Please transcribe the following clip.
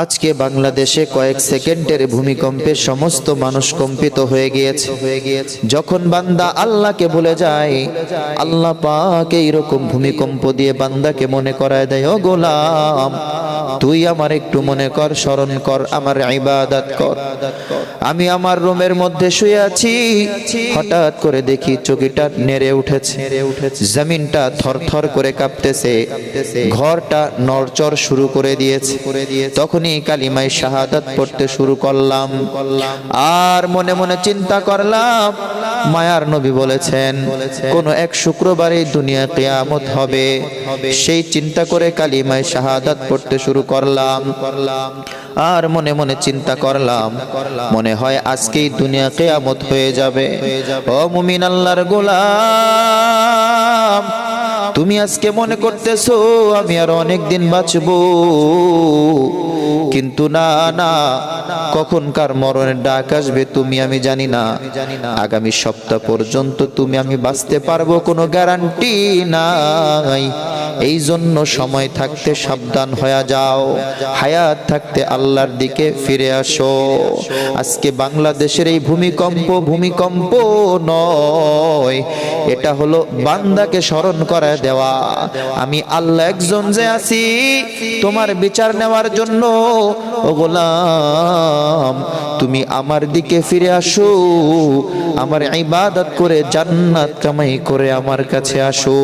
আজকে বাংলাদেশে কয়েক সেকেন্ডের ভূমিকম্পে সমস্ত মানুষ কম্পিত হয়ে গিয়েছে। যখন বান্দা আল্লাহকে ভুলে যায়, আল্লাহ পাক এইরকম ভূমিকম্প দিয়ে বান্দাকে মনে করায় দেয়, ও গোলাম তুই আমার একটু মনে কর, স্মরণ কর, আমার ইবাদত কর। আমি আমার রুমের মধ্যে শুয়ে আছি, হঠাৎ করে দেখি চকিটা নেড়ে উঠেছে, জমিনটা থরথর করে কাঁপতেছে, ঘরটা নড়চড় শুরু করে দিয়েছে। তখনই কালিমায়ে শাহাদাত পড়তে শুরু করলাম, আর মনে মনে চিন্তা করলাম মায়ার নবী বলেছেন কোন এক শুক্রবারে দুনিয়া কিয়ামত হবে। সেই চিন্তা করে কালিমায়ে শাহাদাত পড়তে শুরু করলাম, আর মনে মনে চিন্তা করলাম মনে হয় আজকেই দুনিয়া কিয়ামত হয়ে যাবে। ও মুমিন আল্লাহর গোলাম, তুমি আজকে মনে করতেছো আমি আর অনেক দিন বাঁচবো, কিন্তু না না, কখনকার মরণের ডাক আসবে তুমি আমি জানি না। আগামী সপ্তাহ পর্যন্ত তুমি আমি বাঁচতে পারবো কোনো গ্যারান্টি নাই। এই জন্য সময় থাকতে সাবধান হয়ে যাও, হায়াত থাকতে আল্লাহর দিকে ফিরে আসো। আজকে বাংলাদেশের এই ভূমিকম্প নয়, এটা হলো বান্দাকে স্মরণ করায় দেওয়া আমি আল্লাহ একজন যে আছি তোমার বিচার নেওয়ার জন্য। ও গোলাম তুমি আমার দিকে ফিরে আসো, আমার ইবাদত করে জান্নাত কামাই করে আমার কাছে আসো।